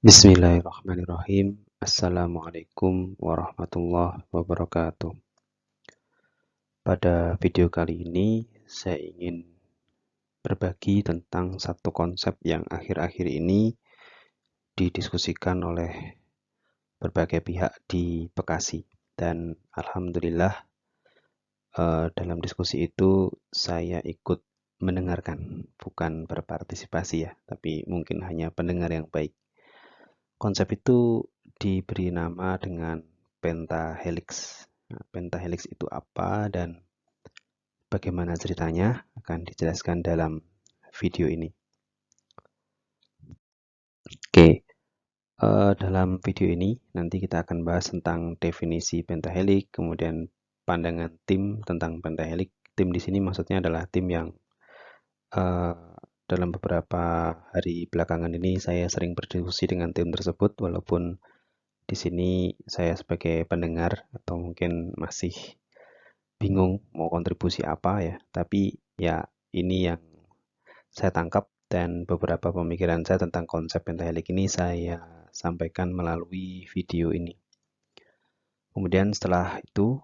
Bismillahirrahmanirrahim. Assalamualaikum warahmatullahi wabarakatuh. Pada video kali ini saya ingin berbagi tentang satu konsep yang akhir-akhir ini didiskusikan oleh berbagai pihak di Bekasi. Dan alhamdulillah dalam diskusi itu saya ikut mendengarkan, bukan berpartisipasi ya, tapi mungkin hanya pendengar yang baik. Konsep itu diberi nama dengan pentahelix. Nah, pentahelix itu apa dan bagaimana ceritanya akan dijelaskan dalam video ini. Oke, dalam video ini nanti kita akan bahas tentang definisi pentahelix, kemudian pandangan tim tentang pentahelix. Tim di sini maksudnya adalah tim yang dalam beberapa hari belakangan ini saya sering berdiskusi dengan tim tersebut, walaupun di sini saya sebagai pendengar atau mungkin masih bingung mau kontribusi apa ya, tapi ya ini yang saya tangkap dan beberapa pemikiran saya tentang konsep pentahelix ini saya sampaikan melalui video ini. Kemudian setelah itu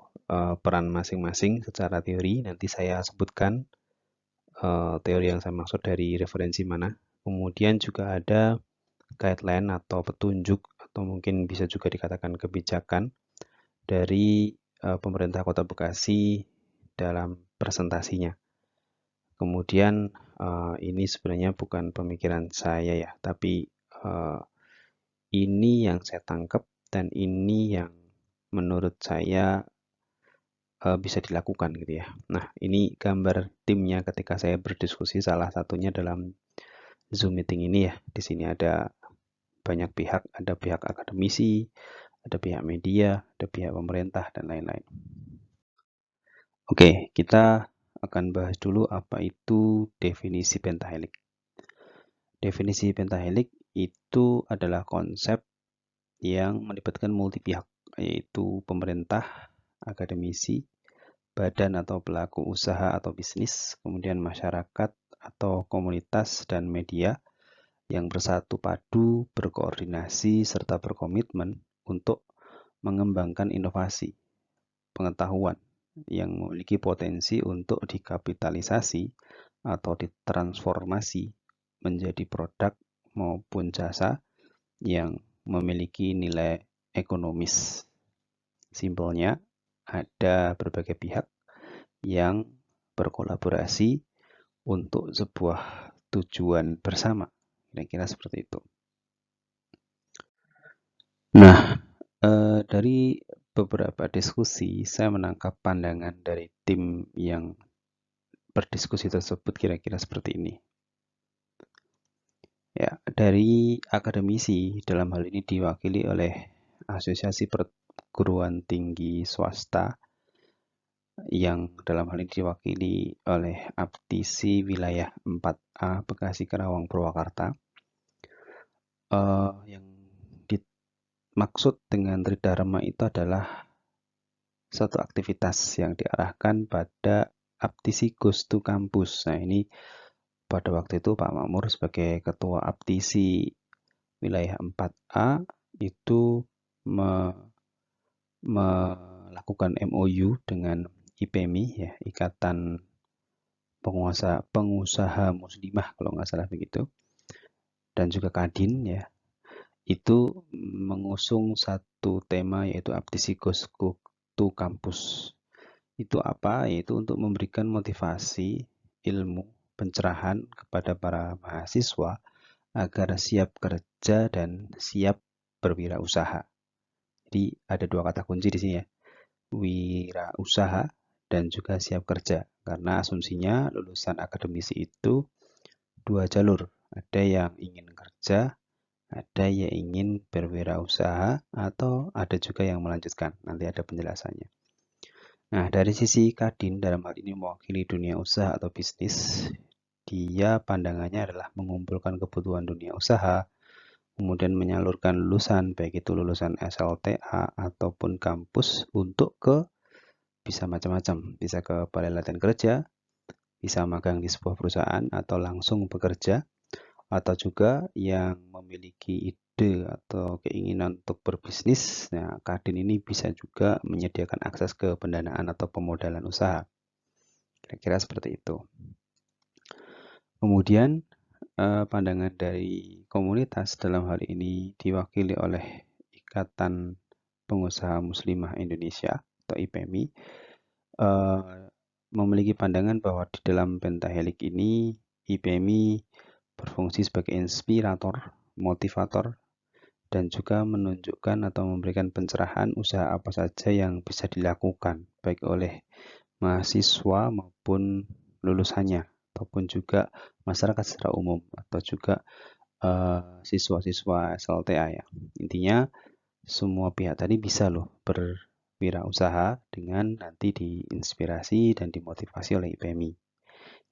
peran masing-masing secara teori nanti saya sebutkan teori yang saya maksud dari referensi mana. Kemudian juga ada guideline atau petunjuk atau mungkin bisa juga dikatakan kebijakan dari pemerintah Kota Bekasi dalam presentasinya. Kemudian ini sebenarnya bukan pemikiran saya ya, tapi ini yang saya tangkap dan ini yang menurut saya bisa dilakukan gitu ya. Nah, ini gambar timnya ketika saya berdiskusi, salah satunya dalam Zoom meeting ini ya. Di sini ada banyak pihak, ada pihak akademisi, ada pihak media, ada pihak pemerintah, dan lain-lain. Oke, kita akan bahas dulu apa itu definisi pentahelix. Definisi pentahelix itu adalah konsep yang melibatkan multi pihak, yaitu pemerintah, akademisi, badan atau pelaku usaha atau bisnis, kemudian masyarakat atau komunitas dan media yang bersatu padu, berkoordinasi, serta berkomitmen untuk mengembangkan inovasi, pengetahuan yang memiliki potensi untuk dikapitalisasi atau ditransformasi menjadi produk maupun jasa yang memiliki nilai ekonomis. Simpelnya, ada berbagai pihak yang berkolaborasi untuk sebuah tujuan bersama. Kira-kira seperti itu. Nah, dari beberapa diskusi, saya menangkap pandangan dari tim yang berdiskusi tersebut kira-kira seperti ini. Ya, dari akademisi dalam hal ini diwakili oleh Asosiasi Perguruan Tinggi Swasta yang dalam hal ini diwakili oleh Aptisi Wilayah 4A Bekasi Karawang Purwakarta. Yang dimaksud dengan Tridharma itu adalah suatu aktivitas yang diarahkan pada Aptisi Goes to Campus. Nah, ini pada waktu itu Pak Makmur sebagai Ketua Aptisi Wilayah 4A itu melakukan MOU dengan IPMI ya, Ikatan Pengusaha Muslimah kalau nggak salah begitu, dan juga Kadin ya, itu mengusung satu tema yaitu Aptisi Goes to Campus. Itu apa? Yaitu untuk memberikan motivasi ilmu pencerahan kepada para mahasiswa agar siap kerja dan siap berwirausaha. Jadi ada dua kata kunci di sini ya, wirausaha dan juga siap kerja. Karena asumsinya lulusan akademisi itu dua jalur, ada yang ingin kerja, ada yang ingin berwirausaha, atau ada juga yang melanjutkan. Nanti ada penjelasannya. Nah, dari sisi Kadin dalam hal ini mewakili dunia usaha atau bisnis, dia pandangannya adalah mengumpulkan kebutuhan dunia usaha, kemudian menyalurkan lulusan, baik itu lulusan SLTA ataupun kampus untuk ke bisa macam-macam, bisa ke balai latihan kerja, bisa magang di sebuah perusahaan atau langsung bekerja, atau juga yang memiliki ide atau keinginan untuk berbisnis, nah Kadin ini bisa juga menyediakan akses ke pendanaan atau pemodalan usaha. Kira-kira seperti itu. Kemudian pandangan dari komunitas dalam hal ini diwakili oleh Ikatan Pengusaha Muslimah Indonesia atau IPMI, memiliki pandangan bahwa di dalam pentahelik ini IPMI berfungsi sebagai inspirator, motivator, dan juga menunjukkan atau memberikan pencerahan usaha apa saja yang bisa dilakukan baik oleh mahasiswa maupun lulusannya, ataupun juga masyarakat secara umum, atau juga siswa-siswa SLTA ya. Intinya semua pihak tadi bisa loh berwirausaha dengan nanti diinspirasi dan dimotivasi oleh IPMI.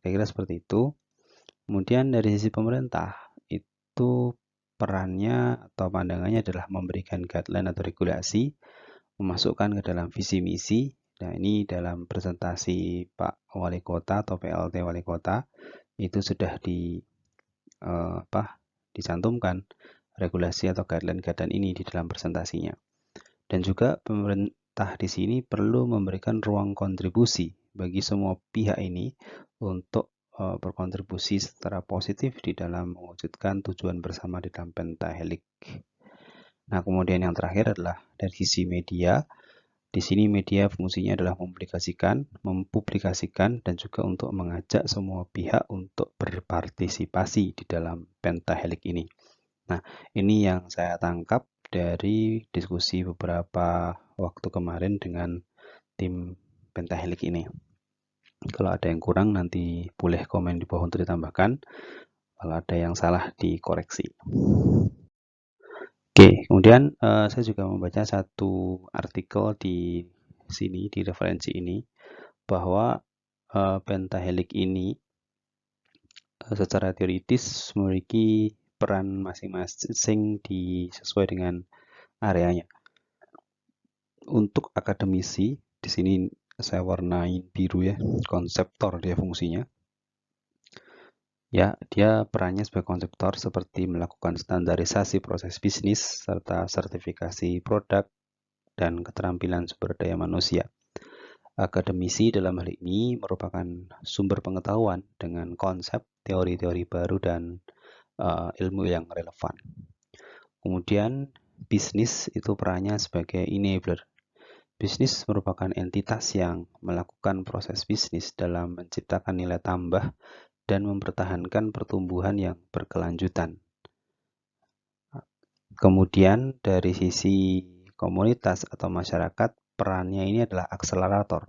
Kira-kira seperti itu. Kemudian dari sisi pemerintah, itu perannya atau pandangannya adalah memberikan guideline atau regulasi, memasukkan ke dalam visi misi. Nah, ini dalam presentasi Pak Wali Kota atau PLT Wali Kota itu sudah dicantumkan regulasi atau guideline-guideline ini di dalam presentasinya. Dan juga pemerintah di sini perlu memberikan ruang kontribusi bagi semua pihak ini untuk berkontribusi secara positif di dalam mewujudkan tujuan bersama di dalam pentahelik. Nah, kemudian yang terakhir adalah dari sisi media. Di sini media fungsinya adalah mempublikasikan, dan juga untuk mengajak semua pihak untuk berpartisipasi di dalam pentahelik ini. Nah, ini yang saya tangkap dari diskusi beberapa waktu kemarin dengan tim pentahelik ini. Kalau ada yang kurang nanti boleh komen di bawah untuk ditambahkan. Kalau ada yang salah dikoreksi. Oke, kemudian saya juga membaca satu artikel di sini, di referensi ini, bahwa pentahelik ini secara teoritis memiliki peran masing-masing sesuai dengan areanya. Untuk akademisi, di sini saya warnain biru ya, konseptor dia fungsinya. Ya, dia perannya sebagai konseptor seperti melakukan standarisasi proses bisnis serta sertifikasi produk dan keterampilan sumber daya manusia. Akademisi dalam hal ini merupakan sumber pengetahuan dengan konsep, teori-teori baru, dan ilmu yang relevan. Kemudian, bisnis itu perannya sebagai enabler. Bisnis merupakan entitas yang melakukan proses bisnis dalam menciptakan nilai tambah dan mempertahankan pertumbuhan yang berkelanjutan. Kemudian dari sisi komunitas atau masyarakat, perannya ini adalah akselerator.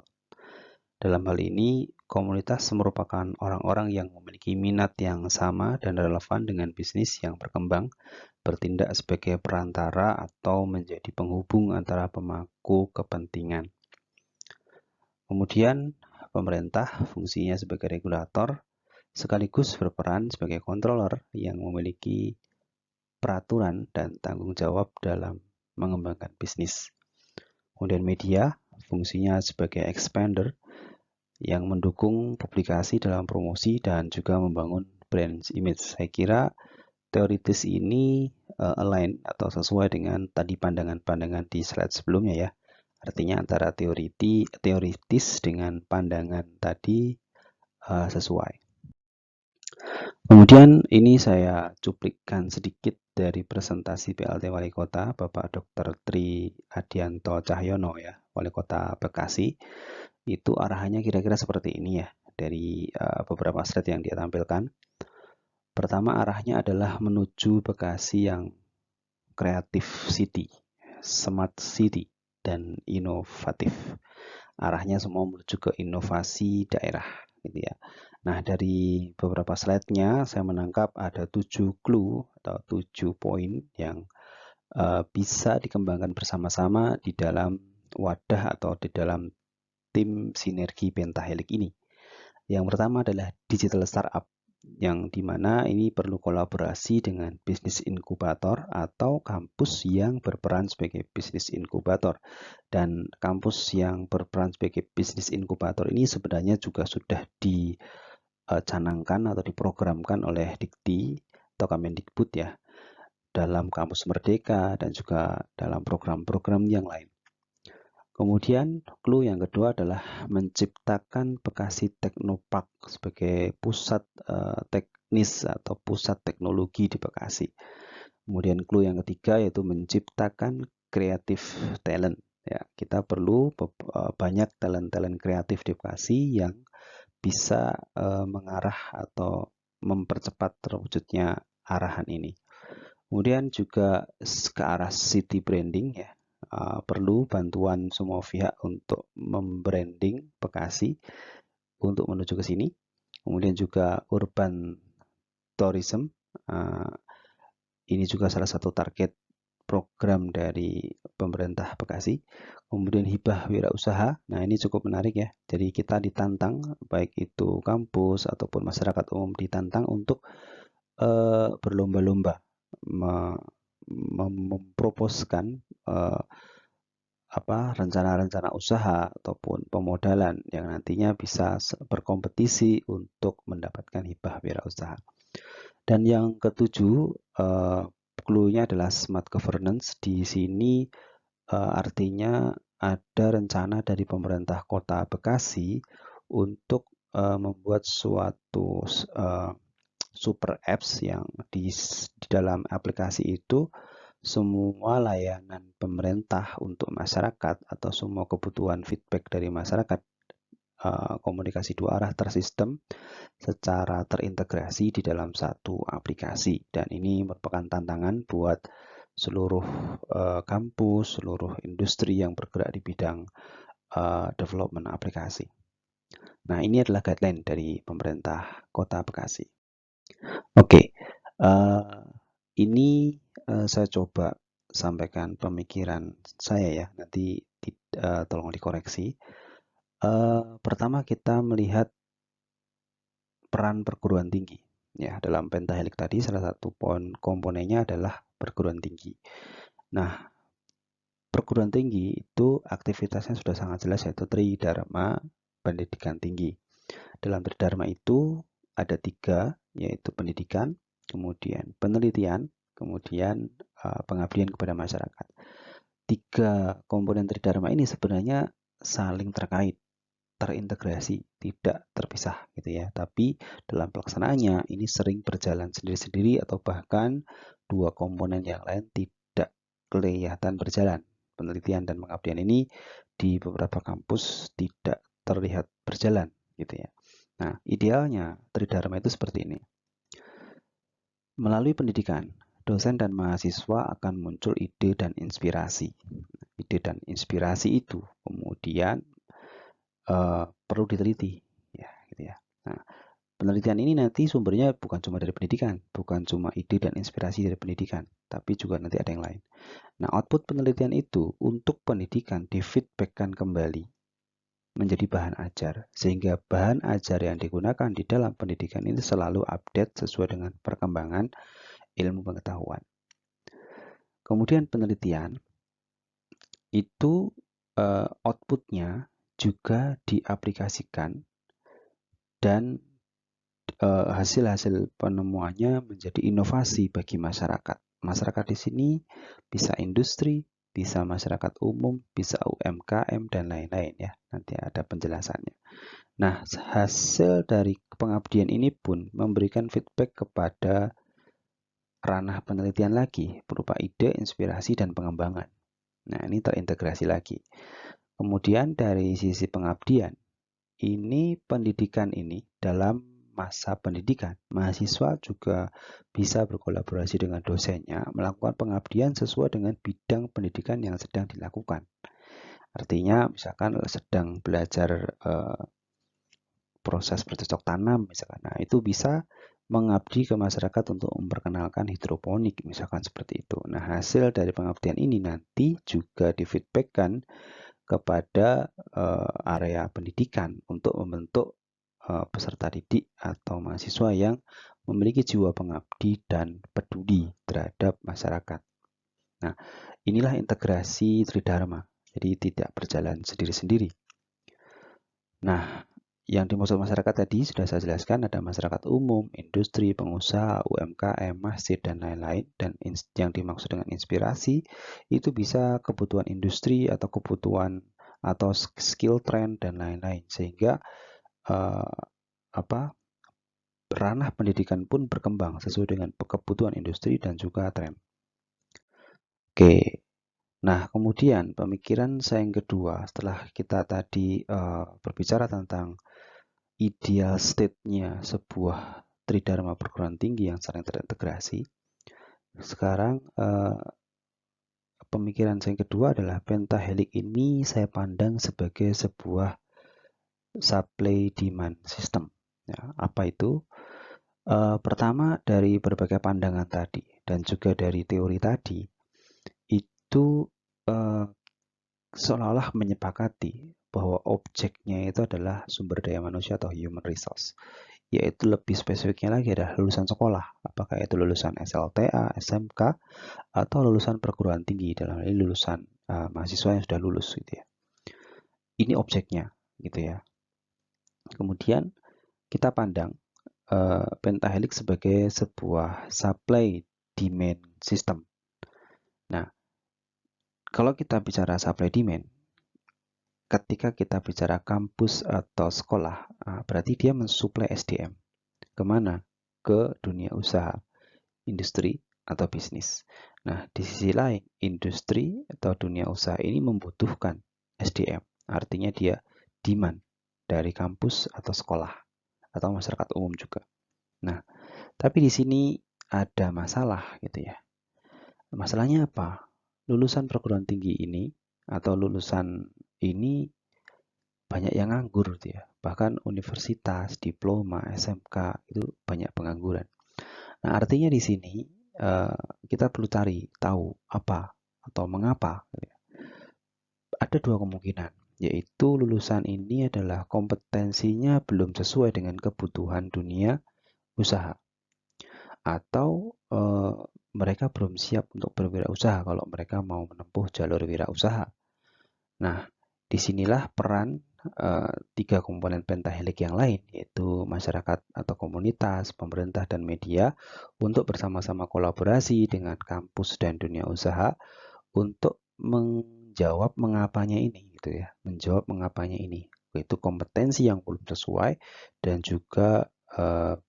Dalam hal ini, komunitas merupakan orang-orang yang memiliki minat yang sama dan relevan dengan bisnis yang berkembang, bertindak sebagai perantara atau menjadi penghubung antara pemangku kepentingan. Kemudian, pemerintah fungsinya sebagai regulator, sekaligus berperan sebagai controller yang memiliki peraturan dan tanggung jawab dalam mengembangkan bisnis. Kemudian media fungsinya sebagai expander yang mendukung publikasi dalam promosi dan juga membangun brand image. Saya kira teoritis ini align atau sesuai dengan tadi pandangan-pandangan di slide sebelumnya ya. Artinya antara teoritis dengan pandangan tadi sesuai. Kemudian ini saya cuplikkan sedikit dari presentasi PLT Wali Kota Bapak Dr. Tri Adianto Cahyono ya, Wali Kota Bekasi. Itu arahannya kira-kira seperti ini ya, dari beberapa slide yang dia tampilkan. Pertama, arahnya adalah menuju Bekasi yang kreatif city, smart city, dan inovatif. Arahnya semua menuju ke inovasi daerah gitu ya. Nah, dari beberapa slide-nya saya menangkap ada 7 clue atau 7 poin yang bisa dikembangkan bersama-sama di dalam wadah atau di dalam tim sinergi pentahelik ini. Yang pertama adalah digital startup, yang dimana ini perlu kolaborasi dengan bisnis inkubator atau kampus yang berperan sebagai bisnis inkubator. Dan kampus yang berperan sebagai bisnis inkubator ini sebenarnya juga sudah dicanangkan atau diprogramkan oleh Dikti atau Kemendikbud ya, dalam Kampus Merdeka dan juga dalam program-program yang lain. Kemudian clue yang kedua adalah menciptakan Bekasi Teknopark sebagai pusat teknis atau pusat teknologi di Bekasi. Kemudian clue yang ketiga yaitu menciptakan creative talent. Ya, kita perlu banyak talent-talent kreatif di Bekasi yang bisa mengarah atau mempercepat terwujudnya arahan ini. Kemudian juga ke arah city branding ya. Perlu bantuan semua pihak untuk membranding Bekasi untuk menuju ke sini. Kemudian juga urban tourism. Ini juga salah satu target program dari pemerintah Bekasi. Kemudian hibah wirausaha. Nah, ini cukup menarik ya. Jadi kita ditantang, baik itu kampus ataupun masyarakat umum ditantang untuk berlomba-lomba memproposkan rencana-rencana usaha ataupun pemodalan yang nantinya bisa berkompetisi untuk mendapatkan hibah wirausaha. Dan yang ketujuh, clue-nya adalah smart governance. Di sini artinya ada rencana dari pemerintah Kota Bekasi untuk membuat suatu super apps yang di dalam aplikasi itu semua layanan pemerintah untuk masyarakat atau semua kebutuhan feedback dari masyarakat komunikasi dua arah tersistem secara terintegrasi di dalam satu aplikasi. Dan ini merupakan tantangan buat seluruh kampus, seluruh industri yang bergerak di bidang development aplikasi. Nah, ini adalah guideline dari pemerintah Kota Bekasi. Oke, ini saya coba sampaikan pemikiran saya ya, nanti tolong dikoreksi. Pertama kita melihat peran perguruan tinggi. Ya, dalam pentahelik tadi salah satu komponennya adalah perguruan tinggi. Nah, perguruan tinggi itu aktivitasnya sudah sangat jelas yaitu Tridharma Pendidikan Tinggi. Dalam Tridharma itu ada 3, yaitu pendidikan, kemudian penelitian, kemudian pengabdian kepada masyarakat. 3 komponen Tridharma ini sebenarnya saling terkait, terintegrasi, tidak terpisah gitu ya. Tapi dalam pelaksanaannya ini sering berjalan sendiri-sendiri atau bahkan 2 komponen yang lain tidak kelihatan berjalan. Penelitian dan pengabdian ini di beberapa kampus tidak terlihat berjalan gitu ya. Nah, idealnya Tridharma itu seperti ini. Melalui pendidikan, dosen dan mahasiswa akan muncul ide dan inspirasi. Ide dan inspirasi itu kemudian perlu diteliti, ya, gitu ya. Nah, penelitian ini nanti sumbernya bukan cuma dari pendidikan, bukan cuma ide dan inspirasi dari pendidikan, tapi juga nanti ada yang lain. Nah, output penelitian itu untuk pendidikan difeedbackkan kembali menjadi bahan ajar, sehingga bahan ajar yang digunakan di dalam pendidikan ini selalu update sesuai dengan perkembangan ilmu pengetahuan. Kemudian penelitian itu outputnya juga diaplikasikan dan hasil-hasil penemuannya menjadi inovasi bagi masyarakat. Masyarakat di sini bisa industri, bisa masyarakat umum, bisa UMKM dan lain-lain ya. Nanti ada penjelasannya. Nah, hasil dari pengabdian ini pun memberikan feedback kepada ranah penelitian lagi berupa ide, inspirasi dan pengembangan. Nah, ini terintegrasi lagi. Kemudian dari sisi pengabdian, ini pendidikan ini dalam masa pendidikan, mahasiswa juga bisa berkolaborasi dengan dosennya melakukan pengabdian sesuai dengan bidang pendidikan yang sedang dilakukan. Artinya misalkan sedang belajar proses bercocok tanam misalkan. Nah, itu bisa mengabdi ke masyarakat untuk memperkenalkan hidroponik misalkan seperti itu. Nah, hasil dari pengabdian ini nanti juga difeedbackkan kepada area pendidikan untuk membentuk peserta didik atau mahasiswa yang memiliki jiwa pengabdi dan peduli terhadap masyarakat. Nah, inilah integrasi Tridharma. Jadi tidak berjalan sendiri-sendiri. Nah, Yang dimaksud masyarakat tadi sudah saya jelaskan, ada masyarakat umum, industri, pengusaha, UMKM, masjid, dan lain-lain. Dan yang dimaksud dengan inspirasi itu bisa kebutuhan industri atau kebutuhan atau skill trend dan lain-lain. Sehingga ranah pendidikan pun berkembang sesuai dengan kebutuhan industri dan juga tren. Oke. Nah, kemudian pemikiran saya yang kedua setelah kita tadi berbicara tentang ideal state-nya sebuah tridharma perguruan tinggi yang saling terintegrasi. Sekarang pemikiran saya yang kedua adalah pentahelix ini saya pandang sebagai sebuah supply demand system. Ya, apa itu? Pertama dari berbagai pandangan tadi dan juga dari teori tadi itu seolah-olah menyepakati bahwa objeknya itu adalah sumber daya manusia atau human resource, yaitu lebih spesifiknya lagi adalah lulusan sekolah, apakah itu lulusan SLTA, SMK, atau lulusan perguruan tinggi, dalam hal ini lulusan mahasiswa yang sudah lulus gitu ya. Ini objeknya gitu ya. Kemudian kita pandang pentahelix sebagai sebuah supply demand system. Nah, kalau kita bicara supply demand, ketika kita bicara kampus atau sekolah, berarti dia mensuplai SDM. Kemana? Ke dunia usaha, industri, atau bisnis. Nah, di sisi lain, industri atau dunia usaha ini membutuhkan SDM. Artinya dia demand dari kampus atau sekolah, atau masyarakat umum juga. Nah, tapi di sini ada masalah gitu ya. Masalahnya apa? Lulusan perguruan tinggi ini atau lulusan ini banyak yang nganggur gitu ya. Bahkan universitas, diploma, SMK itu banyak pengangguran. Nah, artinya di sini kita perlu cari tahu apa atau mengapa. Gitu ya. Ada dua kemungkinan, yaitu lulusan ini adalah kompetensinya belum sesuai dengan kebutuhan dunia usaha, atau mereka belum siap untuk berwirausaha kalau mereka mau menempuh jalur wirausaha. Nah, disinilah peran tiga komponen pentahelix yang lain, yaitu masyarakat atau komunitas, pemerintah, dan media untuk bersama-sama kolaborasi dengan kampus dan dunia usaha untuk menjawab mengapanya ini, gitu ya, menjawab mengapanya ini, yaitu kompetensi yang belum sesuai dan juga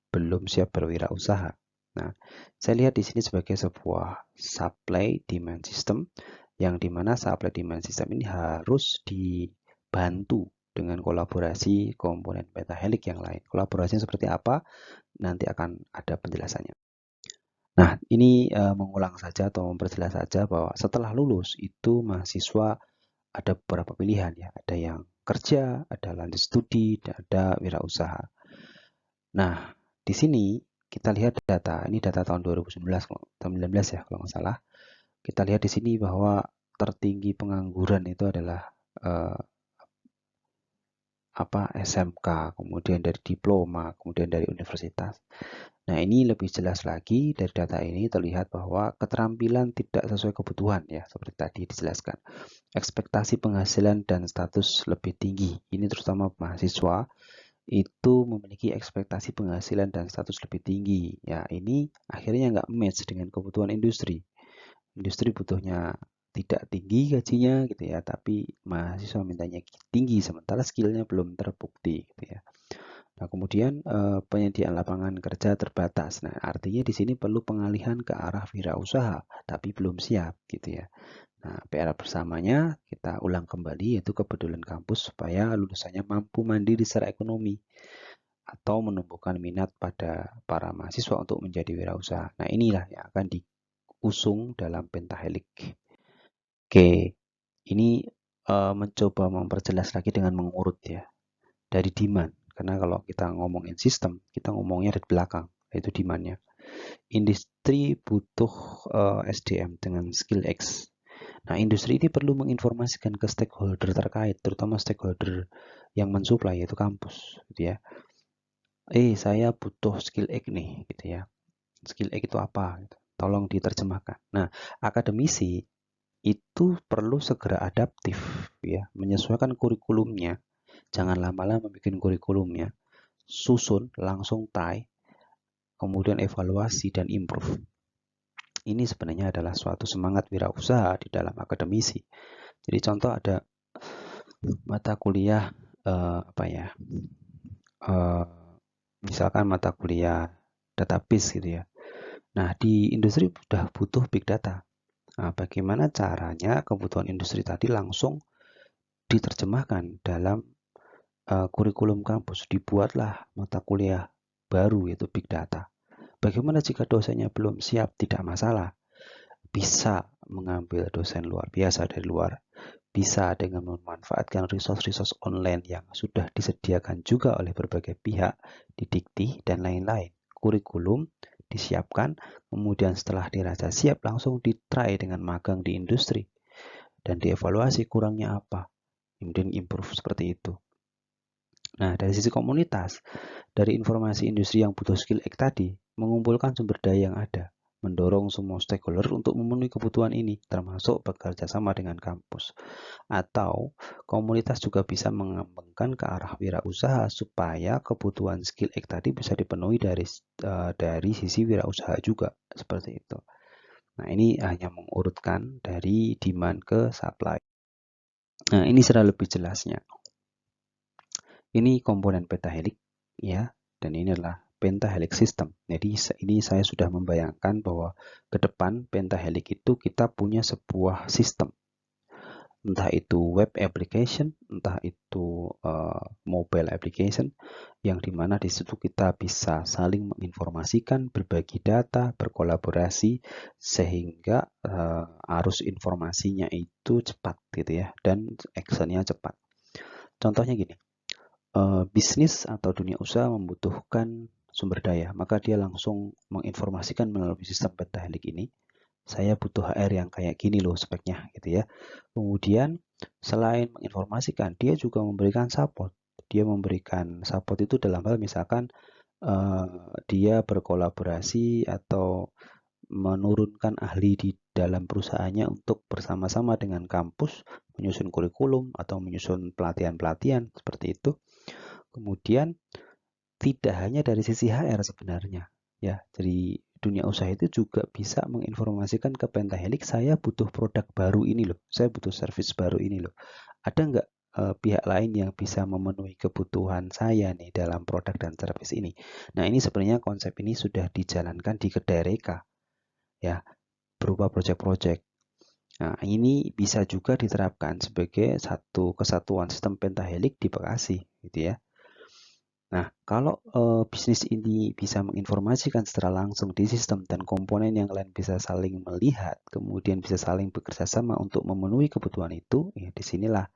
belum siap berwirausaha. Nah, saya lihat di sini sebagai sebuah supply demand system yang dimana supply demand system ini harus dibantu dengan kolaborasi komponen pentahelix yang lain. Kolaborasinya seperti apa? Nanti akan ada penjelasannya. Nah, ini mengulang saja atau memperjelas saja bahwa setelah lulus itu mahasiswa ada beberapa pilihan ya. Ada yang kerja, ada lanjut studi, dan ada wirausaha. Nah, di sini kita lihat data, ini data tahun 2019 ya kalau nggak salah. Kita lihat di sini bahwa tertinggi pengangguran itu adalah SMK, kemudian dari diploma, kemudian dari universitas. Nah, ini lebih jelas lagi dari data ini terlihat bahwa keterampilan tidak sesuai kebutuhan ya, seperti tadi dijelaskan. Ekspektasi penghasilan dan status lebih tinggi. Ini terutama mahasiswa itu memiliki ekspektasi penghasilan dan status lebih tinggi. Ya, ini akhirnya nggak match dengan kebutuhan industri. Industri butuhnya tidak tinggi gajinya gitu ya, tapi mahasiswa mintanya tinggi sementara skillnya belum terbukti gitu ya. Nah, kemudian penyediaan lapangan kerja terbatas. Nah, artinya di sini perlu pengalihan ke arah wirausaha, tapi belum siap gitu ya. Nah, PR bersamanya kita ulang kembali yaitu kepedulian kampus supaya lulusannya mampu mandiri secara ekonomi atau menumbuhkan minat pada para mahasiswa untuk menjadi wirausaha. Nah, inilah yang akan diusung dalam pentahelix. Oke, ini mencoba memperjelas lagi dengan mengurut ya dari demand. Karena kalau kita ngomongin sistem, kita ngomongnya dari belakang, yaitu demand-nya. Industri butuh SDM dengan skill X. Nah, industri ini perlu menginformasikan ke stakeholder terkait, terutama stakeholder yang mensuplai, yaitu kampus, gitu ya. Saya butuh skill X nih, gitu ya. Skill X itu apa? Gitu. Tolong diterjemahkan. Nah, akademisi itu perlu segera adaptif, ya, menyesuaikan kurikulumnya Jangan lama-lama bikin kurikulumnya, susun, langsung tie, kemudian evaluasi dan improve. Ini sebenarnya adalah suatu semangat wirausaha di dalam akademisi. Jadi contoh ada mata kuliah misalkan mata kuliah database gitu ya. Nah, di industri sudah butuh big data. Nah, bagaimana caranya kebutuhan industri tadi langsung diterjemahkan dalam kurikulum kampus? Dibuatlah mata kuliah baru yaitu big data. Bagaimana jika dosennya belum siap? Tidak masalah. Bisa mengambil dosen luar biasa dari luar. Bisa dengan memanfaatkan resource-resource online yang sudah disediakan juga oleh berbagai pihak, didikti, dan lain-lain. Kurikulum disiapkan, kemudian setelah dirasa siap langsung ditry dengan magang di industri. Dan dievaluasi kurangnya apa. Kemudian improve seperti itu. Nah, dari sisi komunitas, dari informasi industri yang butuh skill X tadi, mengumpulkan sumber daya yang ada, mendorong semua stakeholder untuk memenuhi kebutuhan ini, termasuk bekerja sama dengan kampus. Atau komunitas juga bisa mengembangkan ke arah wirausaha supaya kebutuhan skill X tadi bisa dipenuhi dari sisi wirausaha juga, seperti itu. Nah, ini hanya mengurutkan dari demand ke supply. Nah, ini sudah lebih jelasnya. Ini komponen pentahelix ya, dan ini adalah pentahelix system. Jadi ini saya sudah membayangkan bahwa ke depan pentahelix itu kita punya sebuah sistem. Entah itu web application, entah itu mobile application, yang dimana di situ kita bisa saling menginformasikan, berbagi data, berkolaborasi, sehingga arus informasinya itu cepat gitu ya, dan actionnya cepat. Contohnya gini, bisnis atau dunia usaha membutuhkan sumber daya, maka dia langsung menginformasikan melalui sistem pentahelix ini, saya butuh HR yang kayak gini loh speknya gitu ya. Kemudian selain menginformasikan, dia juga memberikan support. Dia memberikan support itu dalam hal misalkan dia berkolaborasi atau menurunkan ahli di dalam perusahaannya untuk bersama-sama dengan kampus menyusun kurikulum atau menyusun pelatihan-pelatihan seperti itu. Kemudian tidak hanya dari sisi HR sebenarnya ya, jadi dunia usaha itu juga bisa menginformasikan ke pentahelix, saya butuh produk baru ini loh, saya butuh service baru ini loh, ada nggak pihak lain yang bisa memenuhi kebutuhan saya nih dalam produk dan service ini. Nah, ini sebenarnya konsep ini sudah dijalankan di kedai Reka ya, berupa project-project. Nah, ini bisa juga diterapkan sebagai satu kesatuan sistem pentahelix di Bekasi gitu ya. Nah, kalau bisnis ini bisa menginformasikan secara langsung di sistem dan komponen yang lain bisa saling melihat, kemudian bisa saling bekerja sama untuk memenuhi kebutuhan itu, ya disinilah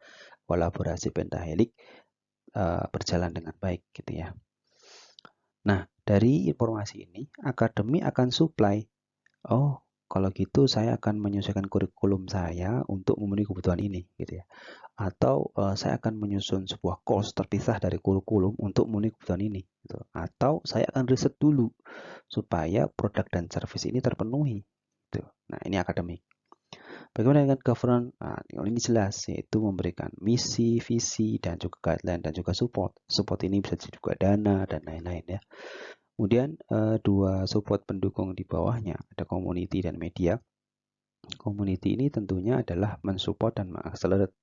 kolaborasi pentahelix berjalan dengan baik gitu ya. Nah, dari informasi ini, akademi akan supply. Oh, kalau gitu saya akan menyesuaikan kurikulum saya untuk memenuhi kebutuhan ini gitu ya. Atau saya akan menyusun sebuah course terpisah dari kurikulum untuk memenuhi kebutuhan ini gitu. Atau saya akan riset dulu supaya produk dan service ini terpenuhi gitu. Nah, ini akademik. Bagaimana dengan governance? Nah, ini jelas, yaitu memberikan misi, visi, dan juga guideline dan juga support. Support ini bisa juga dana dan lain-lain ya. Kemudian dua support pendukung di bawahnya, ada community dan media. Community ini tentunya adalah mensupport dan mengakselerate.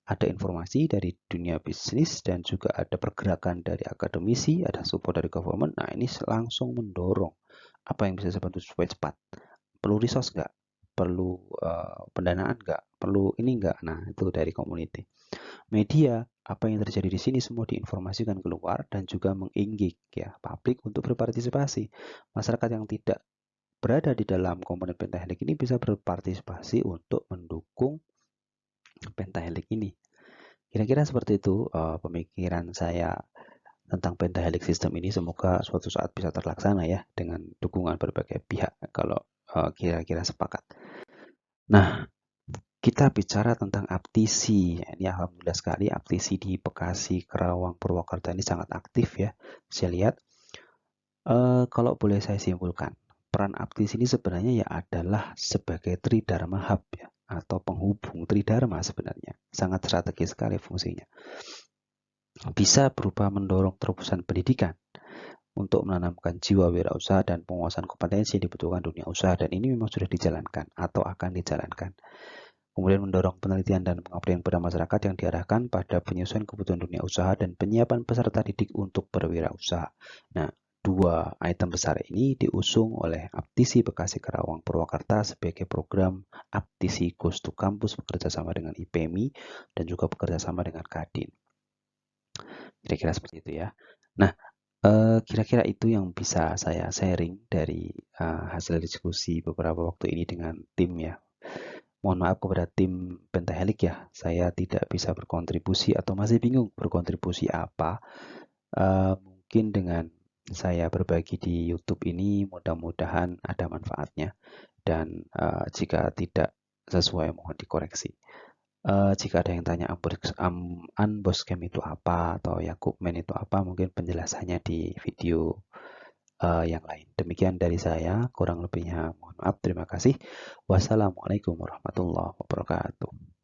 Ada informasi dari dunia bisnis dan juga ada pergerakan dari akademisi, ada support dari government. Nah, ini langsung mendorong apa yang bisa saya bantu supaya cepat. Perlu resource nggak? Perlu pendanaan nggak? Perlu ini nggak? Nah, itu dari community. Media, apa yang terjadi di sini semua diinformasikan keluar dan juga mengengage ya publik untuk berpartisipasi. Masyarakat yang tidak berada di dalam komponen pentahelix ini bisa berpartisipasi untuk mendukung pentahelix ini. Kira-kira seperti itu pemikiran saya tentang pentahelix system ini. Semoga suatu saat bisa terlaksana ya dengan dukungan berbagai pihak kalau kira-kira sepakat. Nah, kita bicara tentang aptisi. Ini alhamdulillah sekali aptisi di Bekasi, Kerawang, Purwakarta ini sangat aktif ya. Saya lihat kalau boleh saya simpulkan, peran aptisi ini sebenarnya ya adalah sebagai Tridharma Hub ya, atau penghubung Tridharma sebenarnya. Sangat strategis sekali fungsinya. bisa berupa mendorong terobosan pendidikan untuk menanamkan jiwa wirausaha dan penguasaan kompetensi yang dibutuhkan dunia usaha, dan ini memang sudah dijalankan atau akan dijalankan. Kemudian mendorong penelitian dan pengabdian pada masyarakat yang diarahkan pada penyesuaian kebutuhan dunia usaha dan penyiapan peserta didik untuk berwirausaha. Nah, dua item besar ini diusung oleh Aptisi Bekasi Karawang Purwakarta sebagai program Aptisi Goes to Campus bekerja sama dengan IPMI dan juga bekerja sama dengan Kadin. Kira-kira seperti itu ya. Nah, kira-kira itu yang bisa saya sharing dari hasil diskusi beberapa waktu ini dengan tim ya. Mohon maaf kepada tim Pentahelix ya, saya tidak bisa berkontribusi atau masih bingung berkontribusi apa. Mungkin dengan saya berbagi di YouTube ini mudah-mudahan ada manfaatnya, dan jika tidak sesuai mohon dikoreksi. Jika ada yang tanya Unbosscam itu apa atau Yakubman itu apa, mungkin penjelasannya di video yang lain. Demikian dari saya, kurang lebihnya mohon maaf. Terima kasih. Wassalamualaikum warahmatullahi wabarakatuh.